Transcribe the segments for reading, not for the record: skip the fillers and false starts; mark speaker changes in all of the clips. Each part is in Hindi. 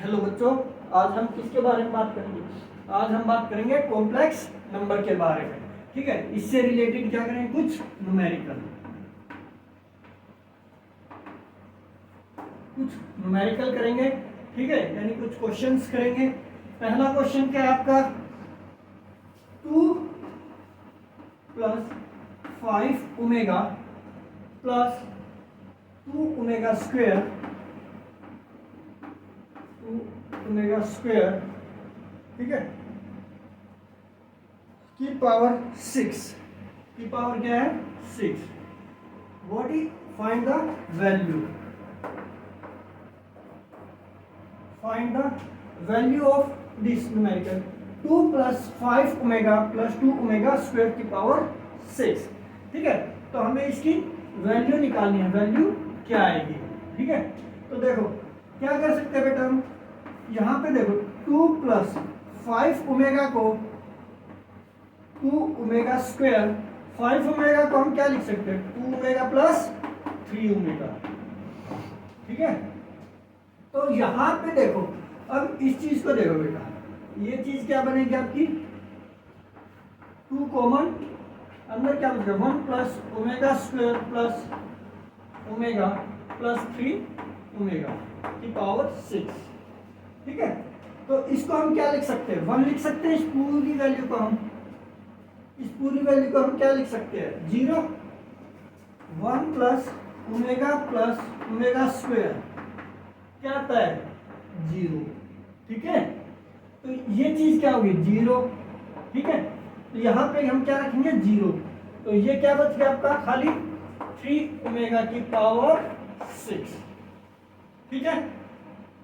Speaker 1: हेलो बच्चों, आज हम किसके बारे में बात करेंगे? आज हम बात करेंगे कॉम्प्लेक्स नंबर के बारे में। ठीक है, इससे रिलेटेड क्या करेंगे, कुछ न्यूमेरिकल करेंगे। ठीक है, यानी कुछ क्वेश्चंस करेंगे। पहला क्वेश्चन क्या है आपका, 2 + 5 omega plus 2 omega square, 2 omega square, ठीक है, की पावर 6, की पावर क्या है 6। What is find the value, find the value of this numerical 2 + 5 omega plus 2 omega square की पावर 6। ठीक है, तो हमें इसकी वैल्यू निकालनी है, वैल्यू क्या आएगी। ठीक है, तो देखो क्या कर सकते हैं बेटा, हम यहाँ पे देखो 2 + 5 ओमेगा को 2 ओमेगा स्क्वायर, 5 ओमेगा को हम क्या लिख सकते हैं, 2 ओमेगा प्लस 3 ओमेगा। ठीक है, तो यहाँ पे देखो, अब इस चीज को देखो बेटा, ये चीज क्या बनेगी आपकी, 2 कॉमन, अंदर क्या बचेगा 1 + omega square plus omega plus 3 omega की पावर 6। ठीक है, तो इसको हम क्या लिख सकते हैं, 1 लिख सकते हैं। इस पूरी वैल्यू को हम, इस पूरी वैल्यू को हम क्या लिख सकते हैं, 0। 1 + ओमेगा प्लस ओमेगा स्क्वायर क्या आता है 0। ठीक है, तो ये चीज क्या होगी 0। ठीक है, तो यहाँ पे हम क्या रखेंगे 0, तो ये क्या बच गया आपका, खाली 3 ओमेगा की पावर 6। ठीक है,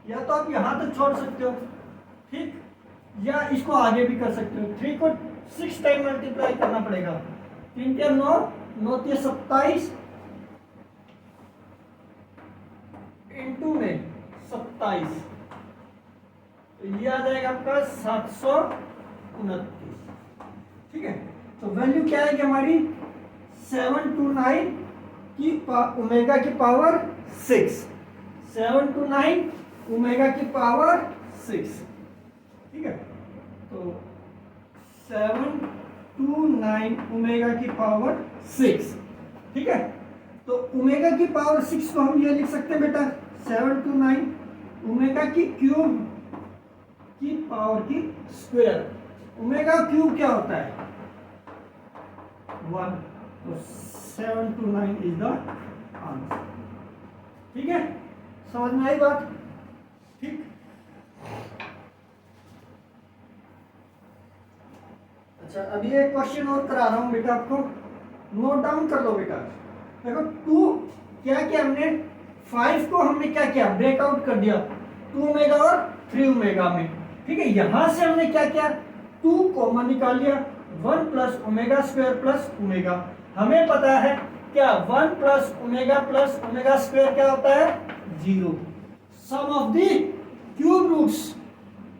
Speaker 1: या तो आप यहां तक छोड़ सकते हो, ठीक, या इसको आगे भी कर सकते हो। 3 को 6 टाइम मल्टीप्लाई करना पड़ेगा, 3 के 9, 9 के 27, इंटू में 27, तो ये आ जाएगा आपका 729। ठीक है, तो वैल्यू क्या है कि हमारी 729 की ओमेगा की पावर 6, 729 ओमेगा की पावर 6। ठीक है, तो 729 ओमेगा की पावर 6। ठीक है, तो ओमेगा की पावर 6 को हम ये लिख सकते हैं बेटा, 729 ओमेगा की क्यूब की पावर की स्क्वायर। ओमेगा क्यूब क्या होता है 1, तो 729 इज द आंसर। ठीक है, समझ में आई बात। ठीक, अच्छा अभी एक क्वेश्चन और करा रहा हूं बेटा, आपको नोट डाउन कर लो बेटा। देखो 2 क्या किया हमने, 5 को हमने क्या किया, ब्रेकआउट कर दिया 2 ओमेगा और 3 ओमेगा में। ठीक है, यहां से हमने क्या किया, 2 कॉमन निकाल लिया, 1 + ओमेगा स्क्वायर प्लस ओमेगा। हमें पता है क्या, 1 + ओमेगा स्क्वायर क्या होता है 0, सम ऑफ द क्यूब रूट्स।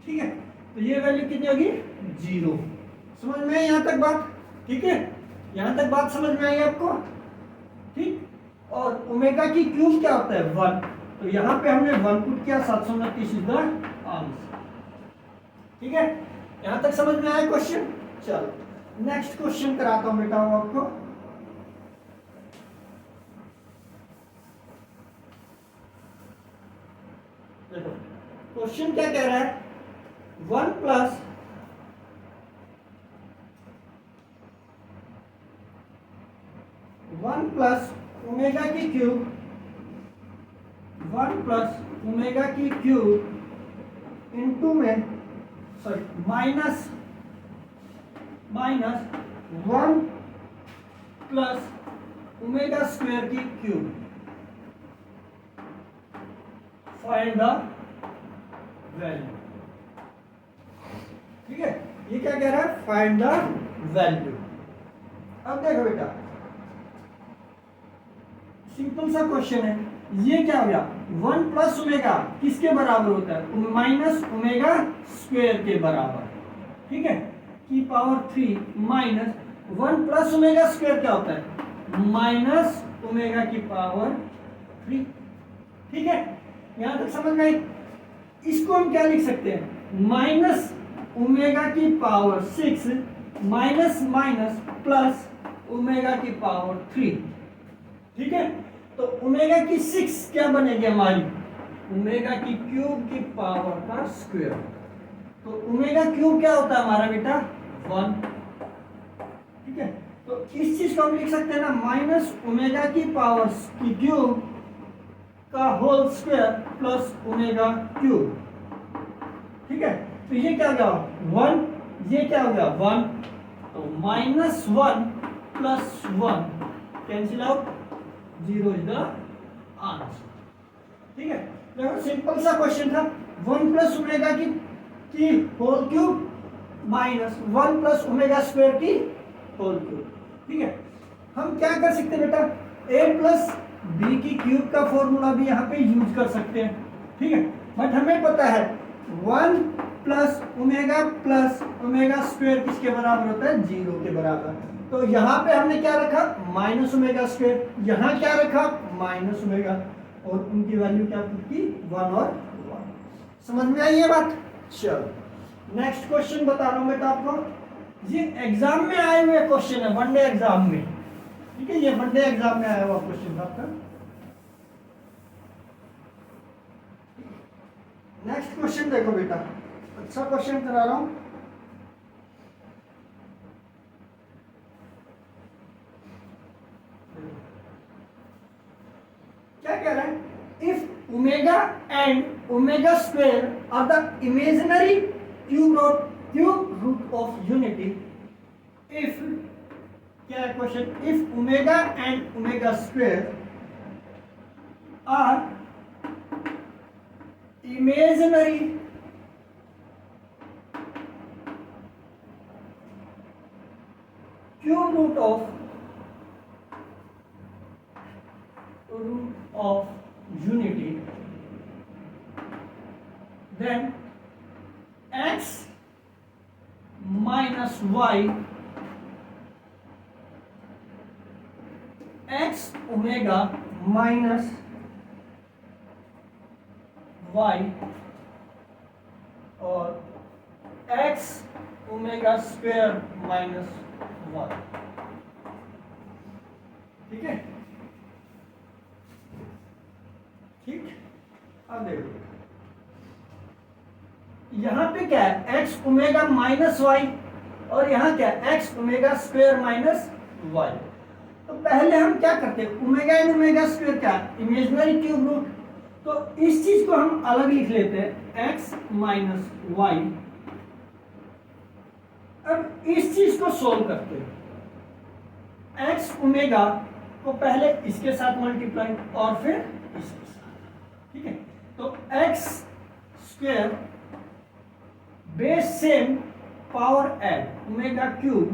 Speaker 1: ठीक है, तो ये वैल्यू कितनी होगी 0। समझ में आई यहां तक बात। ठीक है, यहां तक बात समझ में आई आपको। ठीक, और ओमेगा की क्यूब क्या होता है 1, तो यहां पे हमने 1 पुट किया, 729 इज द आंसर। ठीक है, यहां तक समझ में आया क्वेश्चन। चलो नेक्स्ट क्वेश्चन कराता हूं बेटा आपको। देखो क्वेश्चन क्या कह रहा है, 1 + ओमेगा की क्यूब, 1 + ओमेगा की क्यूब इंटू में, सॉरी माइनस 1 + ओमेगा स्क्वायर की क्यूब, फाइंड द वैल्यू। ठीक है, ये क्या कह रहा है, फाइंड द वैल्यू। अब देखो बेटा, सिंपल सा क्वेश्चन है, ये क्या हो गया 1 + ओमेगा किसके बराबर होता है, माइनस ओमेगा स्क्वायर के बराबर। ठीक है, की पावर 3 माइनस 1 + ओमेगा स्क्वायर क्या होता है, माइनस ओमेगा की पावर 3। ठीक है, यहां तक समझ में आई। इसको हम क्या लिख सकते हैं, माइनस ओमेगा की power 6 minus minus plus omega की पावर 3। ठीक है, तो ओमेगा की 6 क्या बनेगी हमारी, ओमेगा की क्यूब की पावर का स्क्वायर। तो ओमेगा क्यूब क्या होता है हमारा बेटा, 1। ठीक है, तो इस चीज को हम लिख सकते हैं ना, माइनस ओमेगा की पावर की क्यूब का whole square plus omega cube. ठीक है, तो ये क्या हो गया 1, ये क्या हो गया 1, तो minus 1 plus 1 cancel out, 0 is the answer. ठीक है, देखो सिंपल सा क्वेश्चन था, 1 प्लस ओमेगा की whole cube minus 1 plus omega square की होल क्यूब। ठीक है, हम क्या कर सकते हैं बेटा, a प्लस बी की क्यूब का फॉर्मूला भी यहाँ पे यूज कर सकते हैं। ठीक है, बट हमें पता है 1 प्लस ओमेगा स्क्वायर किसके बराबर होता है, 0 के बराबर। तो यहाँ पे हमने क्या रखा, माइनस ओमेगा स्क्वायर, यहाँ क्या रखा माइनस ओमेगा, और उनकी वैल्यू क्या की 1 और 1। समझ में आई ये बात। चलो नेक्स्ट क्वेश्चन बता रहा हूँ बेटा आपको, ये एग्जाम में आए हुए क्वेश्चन है, वनडे एग्जाम में। ठीक है, ये वनडे एग्जाम में आया हुआ क्वेश्चन था आपका। नेक्स्ट क्वेश्चन देखो बेटा, अच्छा क्वेश्चन करा रहा हूं। क्या कह रहा है, if omega and omega square are the imaginary cube root of unity, if क्या है question, if omega and omega square are imaginary cube root of unity, then x minus y, x omega minus y और x omega square minus y। ठीक है, ठीक। अब देखो यहां पे क्या है, x ओमेगा माइनस y, और यहां क्या है, x omega square minus y। तो पहले हम क्या करते हैं, ओमेगा एंड ओमेगा स्क्वायर क्या है, इमेजिनरी क्यूब रूट, तो इस चीज को हम अलग लिख लेते हैं, x माइनस वाई। अब इस चीज को सोल्व करते हैं, x ओमेगा को पहले इसके साथ मल्टीप्लाई और फिर इसके साथ। ठीक है, तो x square base same power add omega cube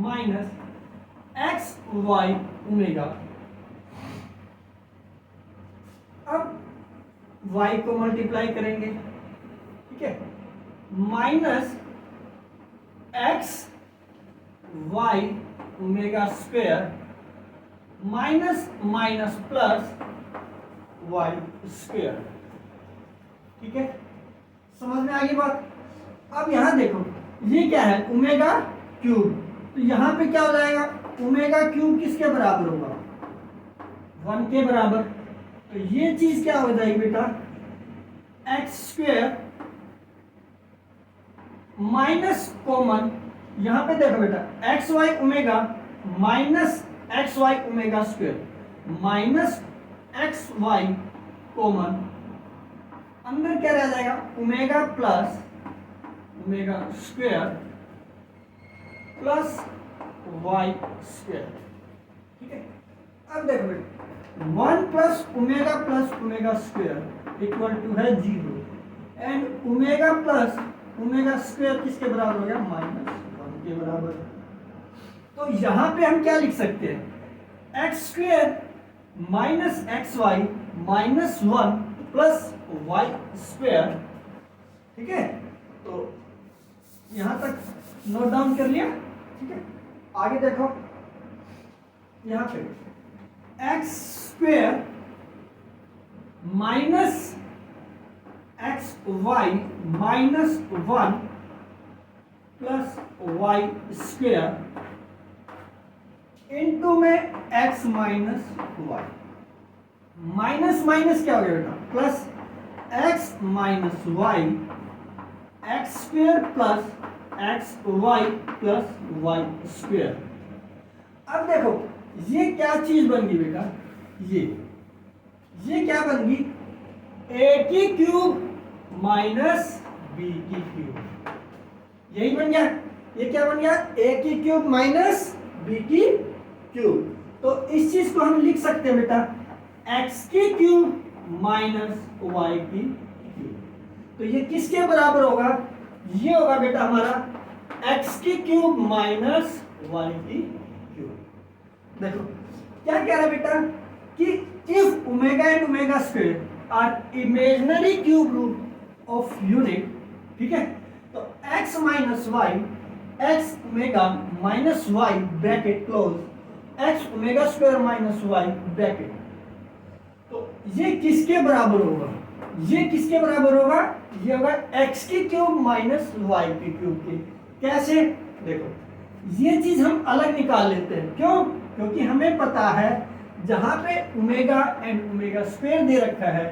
Speaker 1: minus x y omega. अब y को मल्टीप्लाई करेंगे, ठीक है, minus x y omega square minus minus plus y square. ठीक है, समझ में आ गई बात। अब यहां देखो ये क्या है, ओमेगा क्यूब, तो यहां पे क्या हो जाएगा, ओमेगा क्यूब किसके बराबर होगा, 1 के बराबर। तो ये चीज क्या हो जाएगी बेटा, एक्स स्क्वायर माइनस कॉमन, यहां पे देखो बेटा x y omega minus x y omega square minus x y common, अंदर क्या रह जाएगा, omega plus omega square plus y square. ठीक है, अब देखो बेटा 1 plus omega square equal to है 0, and omega plus omega square किसके बराबर हो गया, -1 के बराबर। तो यहां पे हम क्या लिख सकते हैं, x square minus x y minus 1 plus y square. ठीक है, तो यहां तक नोट डाउन कर लिया। ठीक है, आगे देखो यहां पे x square minus x y minus 1 plus y square into में x minus y. Minus minus क्या हो गया बेटा, plus x minus y x square plus x y plus y square. अब देखो ये क्या चीज बन गई बेटा, ये क्या बन गई, ए की क्यूब माइनस बी की क्यूब, यही बन गया। ये क्या बन गया, ए की क्यूब माइनस बी की क्यूब। तो इस चीज को हम लिख सकते हैं बेटा एक्स की क्यूब माइनस वाई की क्यूब। तो ये किसके बराबर होगा, ये होगा बेटा हमारा एक्स की क्यूब माइनस वाई की क्यूब। देखो क्या कह रहा है बेटा कि if omega and omega square are imaginary cube root of unit, ठीक है, तो x minus y x omega minus y bracket close x omega square minus y bracket. तो ये किसके बराबर होगा, ये किसके बराबर होगा, ये होगा x की क्यूब माइनस वाई की क्यूब के। कैसे, देखो ये चीज हम अलग निकाल लेते हैं, क्यों, क्योंकि हमें पता है जहां पे ओमेगा एंड ओमेगा स्क्वायर दे रखा है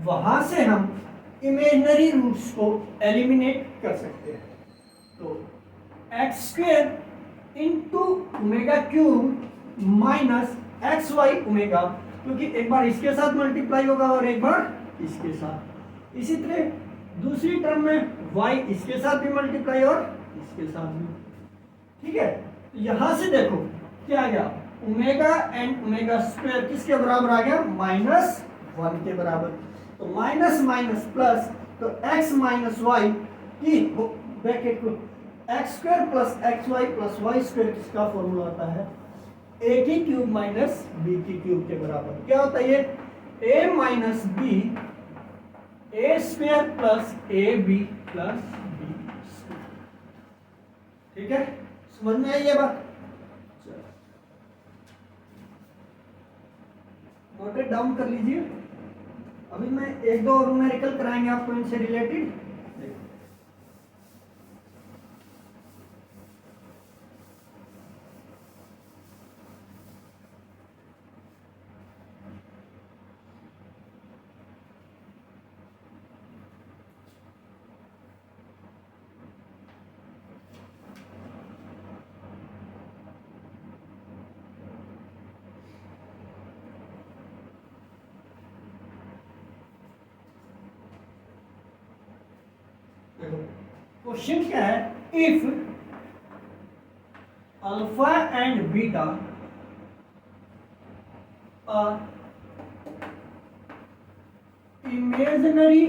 Speaker 1: वहां से हम इमेजिनरी रूट्स को एलिमिनेट कर सकते हैं। तो x square into omega cube minus x y omega, क्योंकि एक बार इसके साथ मल्टीप्लाई होगा और एक बार इसके साथ। इसी तरह दूसरी टर्म में y इसके साथ भी मल्टीप्लाई और इसके साथ भी, ठीक है। तो यहां से देखो क्या आ गया, ओमेगा एंड ओमेगा स्क्वायर किसके बराबर आ गया, माइनस 1 के बराबर। तो माइनस माइनस प्लस, तो x माइनस वाई की ब्रैकेट को x square plus x y plus y square किसका फॉर्मूला होता है, ए की क्यूब माइनस बी की क्यूब के बराबर। क्या होता है ये, a minus b a square plus a b plus b square, ठीक है, समझ में आई ये बात। नोटेड डाउन कर लीजिए। अभी मैं एक दो और न्यूमेरिकल कराएंगे आपको इनसे रिलेटेड। क्वेश्चन क्या है, if alpha and beta are imaginary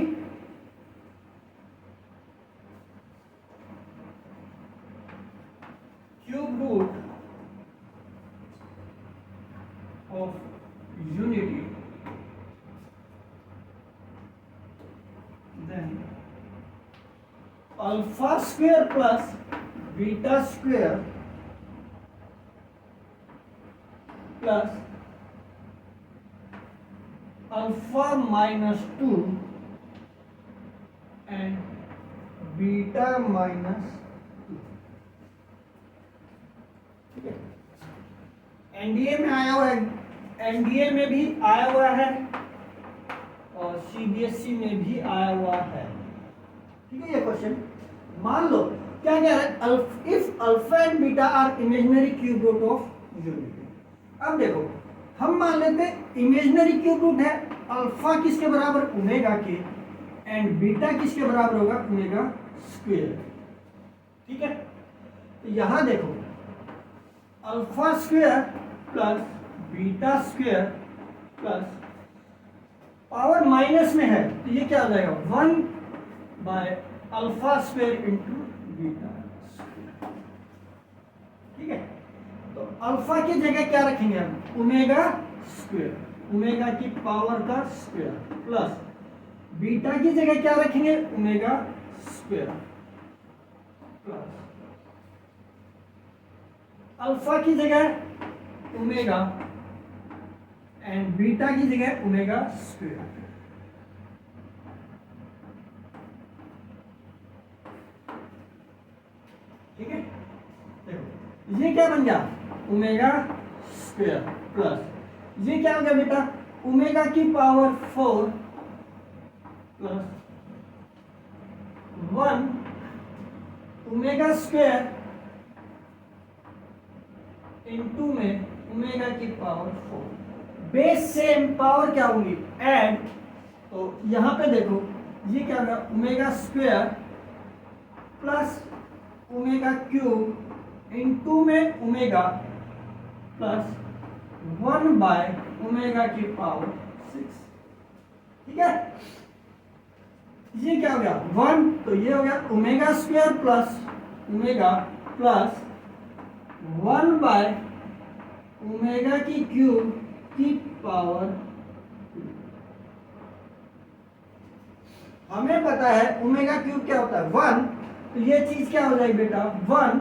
Speaker 1: cube root of unity, then alpha square plus beta square plus alpha minus 2 and beta minus 2, ठीक है। एनडीए में आया हुआ है, एनडीए में भी आया हुआ है और सीबीएसई में भी आया हुआ है, ठीक है। ये क्वेश्चन मान लो क्या कह रहा है, if alpha and beta are imaginary cube root of unity. अब देखो हम मान लेते हैं इमेजिनरी क्यूब रूट है, अल्फा किसके बराबर, ओमेगा के, एंड बीटा किसके बराबर होगा, ओमेगा स्क्वायर, ठीक है। तो यहां देखो alpha square plus beta square plus power minus में है तो ये क्या हो जाएगा, 1 by alpha square into beta square, ठीक है। तो अल्फा की जगह क्या रखेंगे हम, ओमेगा स्क्वायर, ओमेगा की पावर का स्क्वायर, प्लस बीटा की जगह क्या रखेंगे, ओमेगा स्क्वायर, प्लस अल्फा की जगह ओमेगा एंड बीटा की जगह ओमेगा स्क्वायर, ठीक है, देखो ये क्या बन गया ओमेगा स्क्वायर प्लस ये क्या हो गया बेटा ओमेगा की power 4 plus 1 omega square into में ओमेगा की पावर 4 बेस सेम पावर क्या होगी ऐड, तो यहां पे देखो ये क्या होगा omega square plus omega cube into में ओमेगा प्लस 1 बाय ओमेगा की पावर 6, ठीक है। ये क्या हो गया 1, तो ये हो गया omega square plus omega plus 1 by omega की क्यूब की पावर 2। हमें पता है ओमेगा क्यूब क्या होता है 1, तो ये चीज क्या हो जाएगी बेटा 1,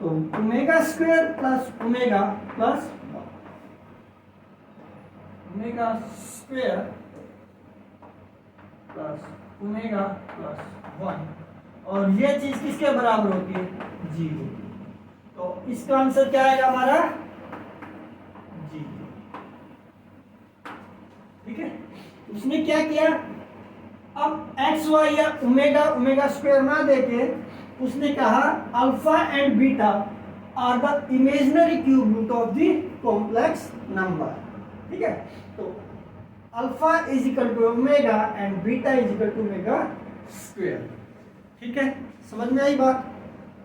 Speaker 1: तो omega square plus omega plus omega square plus omega plus 1 और ये चीज किसके बराबर होती है 0, तो इसका आंसर क्या आएगा हमारा 0, ठीक है। उसने क्या किया अब एक्स वाई या ओमेगा ओमेगा स्क्वायर ना देके उसने कहा alpha and beta are the imaginary cube root of the complex number, ठीक है। तो alpha is equal to omega and beta is equal to omega square, ठीक है। समझ में आई बात,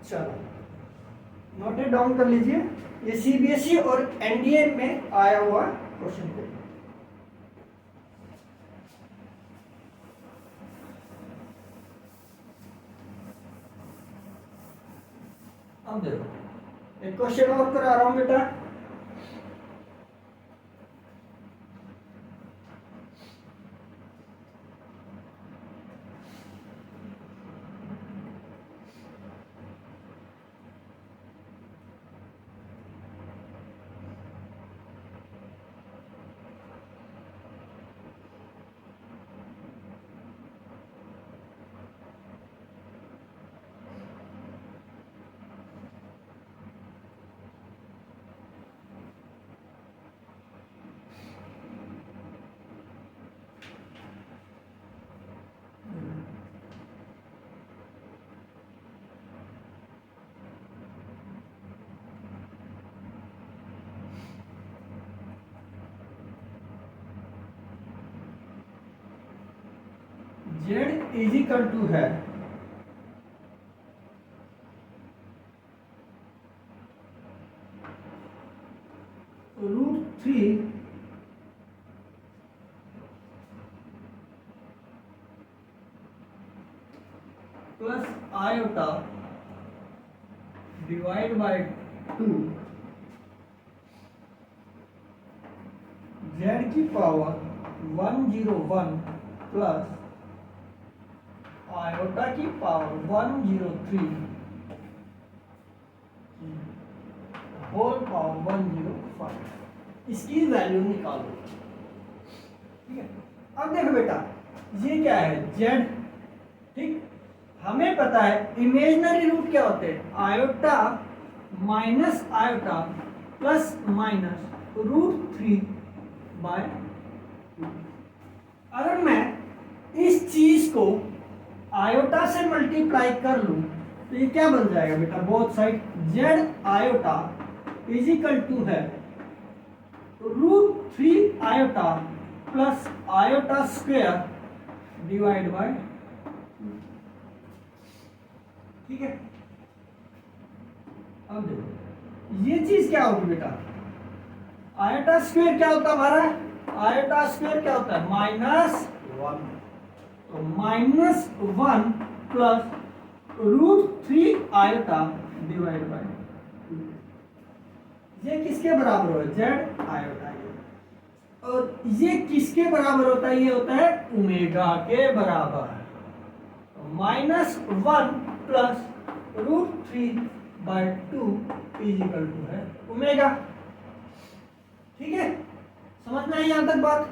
Speaker 1: चलो नोट इट डाउन कर लीजिए, ये सीबीएसई और एनडीए में आया हुआ क्वेश्चन पेपर। अब देखो एक क्वेश्चन और करा रहा हूं बेटा, जेड इज इक्वल टू है √3 plus iota divide by 2 Z की पावर 101 प्लस आयोटा की पावर 103 होल पावर 105, इसकी वैल्यू निकालो, ठीक है। अब देखो बेटा ये क्या है जेड, ठीक। हमें पता है इमेजिनरी रूट क्या होते हैं iota minus iota plus minus √3 by 2। अगर मैं इस चीज को आयोटा से मल्टीप्लाई कर लूं तो ये क्या बन जाएगा बेटा both side z iota is equal to है √3 iota plus iota square divide by 2, ठीक है। अब देखो ये चीज क्या होगी बेटा आयोटा स्क्वायर क्या होता है हमारा आयोटा स्क्वायर क्या होता है -1, तो -1 प्लस √3 आयोटा डिवाइड बाय 2, ये किसके बराबर हो जेड आयोटा ये, और ये किसके बराबर होता है ये होता है ओमेगा के बराबर, तो -1 plus √3 by 2 is equal to है ओमेगा, ठीक है। समझ में आई यहां तक बात,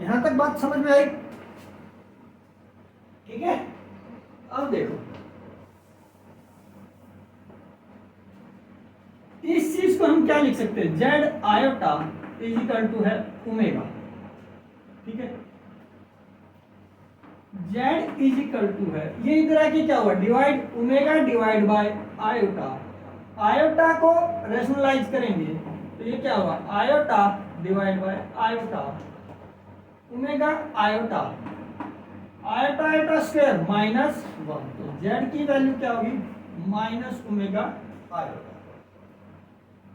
Speaker 1: यहां तक बात समझ में आई, ठीक है। अब देखो क्या लिख सकते हैं, z iota is equal to है ओमेगा, ठीक है। जेड इज इक्वल टू है, ये इधर आके क्या हुआ, divide omega divide by iota, iota को रेशनलाइज करेंगे तो ये क्या हुआ, iota divide by iota, omega iota, iota iota square minus 1, तो जेड की वैल्यू क्या होगी, माइनस ओमेगा आयोटा,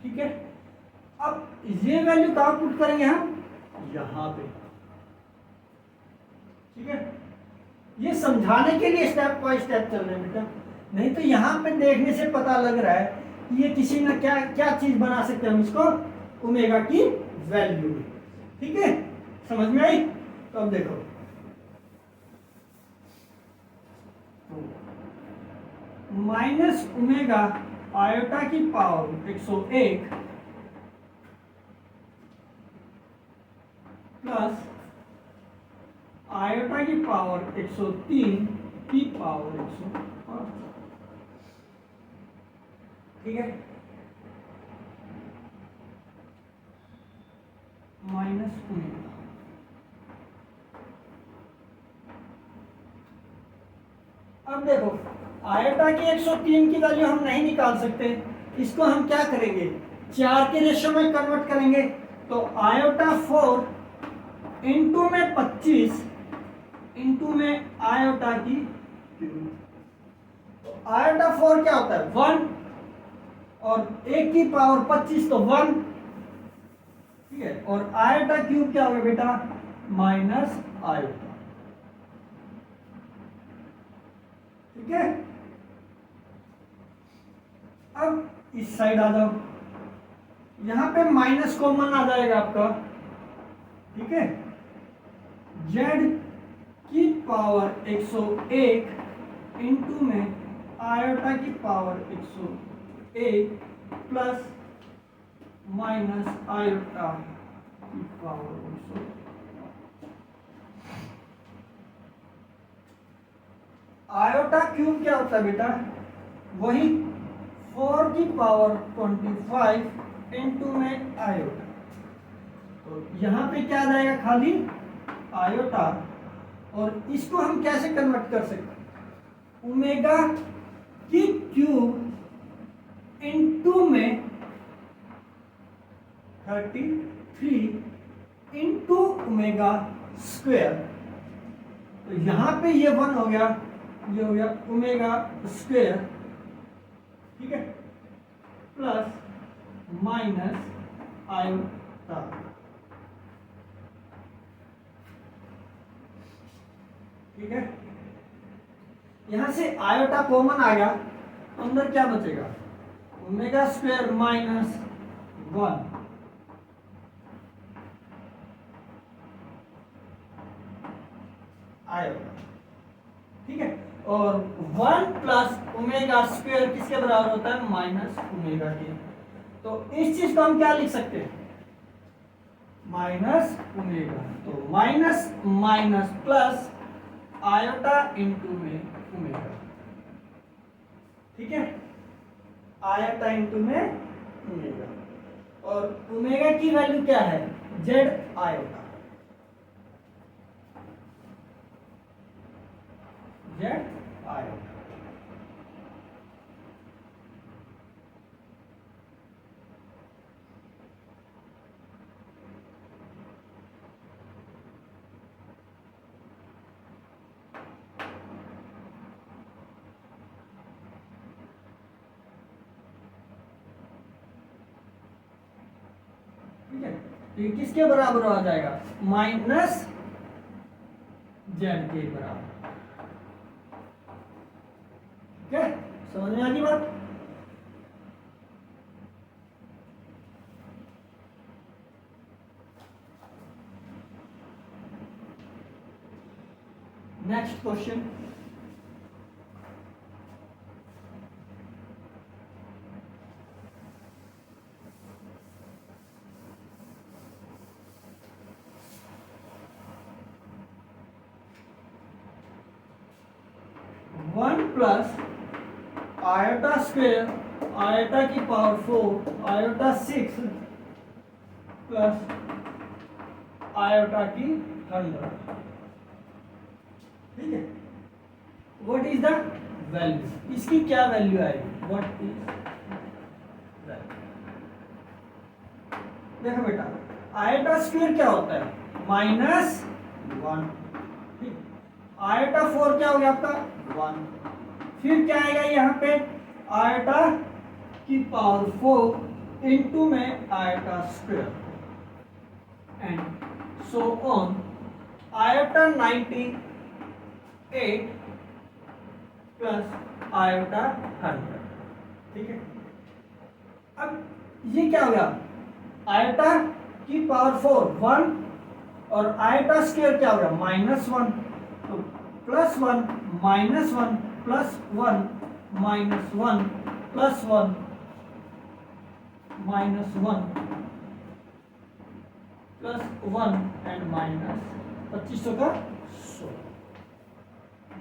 Speaker 1: ठीक है। अब ये वैल्यू कहाँ पुट करेंगे हम, यहां पे, ठीक है। ये समझाने के लिए स्टेप बाय स्टेप चल रहे हैं बेटा, नहीं तो यहां पे देखने से पता लग रहा है कि ये किसी ने क्या क्या चीज बना सकते हैं हम इसको, ओमेगा की वैल्यू, ठीक है, समझ में आई। तो अब देखो, माइनस ओमेगा आयोटा की पावर 101 प्लस आयोटा की पावर 103 की पावर 105, ठीक है, माइनस ओमेगा। अब देखो, आयोटा की 103 की वैल्यू हम नहीं निकाल सकते, इसको हम क्या करेंगे, 4 के रेशियो में कन्वर्ट करेंगे, तो आयोटा 4 इंटू में 25 इंटू में आयोटा की क्यूब, तो आयोटा 4 क्या होता है 1 और 1 की पावर 25 तो 1, ठीक है, और आयोटा क्यूब क्या होगा बेटा, माइनस आयोटा, ठीक है। अब इस साइड आ जाओ, यहां पे माइनस कॉमन आ जाएगा आपका, ठीक है, जेड की पावर 101 इंटू में आयोटा की पावर 101 प्लस माइनस आयोटा की पावर 100, आयोटा क्यूब क्या होता है बेटा, वही 4 की पावर 25 इंटू में आयोटा, तो यहां पे क्या आ जाएगा, खाली आयोटा, और इसको हम कैसे कन्वर्ट कर सकते हैं, ओमेगा की क्यूब इंटू में 33 इंटू ओमेगा स्क्वायर, तो यहां पे ये 1 हो गया, ये हो गया ओमेगा स्क्वायर, ठीक है, प्लस माइनस आयोटा, ठीक है। यहां से आयोटा कॉमन आ गया, अंदर क्या बचेगा, ओमेगा स्क्वायर माइनस 1, आयोटा, ठीक है, और 1 प्लस ओमेगा स्क्वायर किसके बराबर होता है, माइनस ओमेगा के, तो इस चीज को हम क्या लिख सकते हैं, माइनस ओमेगा, तो minus minus plus iota into में ओमेगा, ठीक है, आयोटा इंटू में ओमेगा, और ओमेगा की वैल्यू क्या है, जेड आयोटा, जेड आयोटा, ठीक है, तो ये किसके बराबर आ जाएगा, माइनस जेड के बराबर, ठीक है, समझ में आ गई बात। Next question, one plus iota square iota की पावर 4 आयोटा 6 प्लस आयोटा की 100। ठीक है, व्हाट इज द वैल्यू, इसकी क्या वैल्यू आएगी, व्हाट इज वैल्यू। देखो बेटा, आयोटा स्क्वायर क्या होता है, -1। ठीक, आयोटा 4 क्या हो गया आपका 1। फिर क्या आएगा यहाँ पे, आयोटा की पावर 4 इंटू में iota square and so on, iota 98 plus iota 100। ठीक है, अब ये क्या हो गया, आयोटा की पावर 4 1 और आयोटा स्क्वायर क्या हो गया -1, तो +1 -1 +1 -1 +1 -1 +1 एंड माइनस 2500 का 100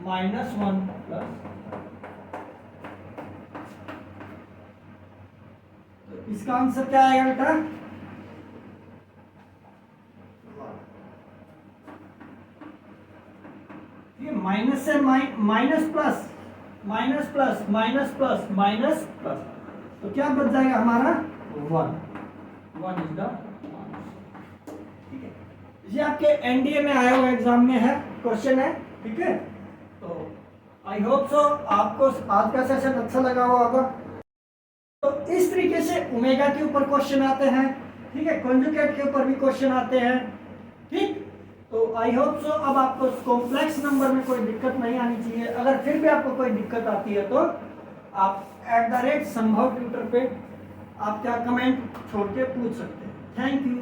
Speaker 1: -1 प्लस, तो इसका आंसर क्या आएगा बेटा, ये माइनस से minus plus minus plus minus plus minus plus, तो क्या बच जाएगा हमारा 1 इज द आंसर। ठीक है, ये आपके एनडीए में आया हुआ एग्जाम में है, क्वेश्चन है। ठीक है, तो आई होप सो आपको आज का सेशन अच्छा लगा होगा। तो इस तरीके से ओमेगा के ऊपर क्वेश्चन आते हैं। ठीक है, कॉन्जुगेट के ऊपर भी क्वेश्चन आते हैं। ठीक, तो आई होप सो अब आपको कॉम्प्लेक्स नंबर में कोई दिक्कत नहीं आनी चाहिए। अगर फिर भी आपको कोई दिक्कत आती है तो आप @संभव ट्विटर पे आप क्या कमेंट छोड़ के पूछ सकते हैं। Thank you.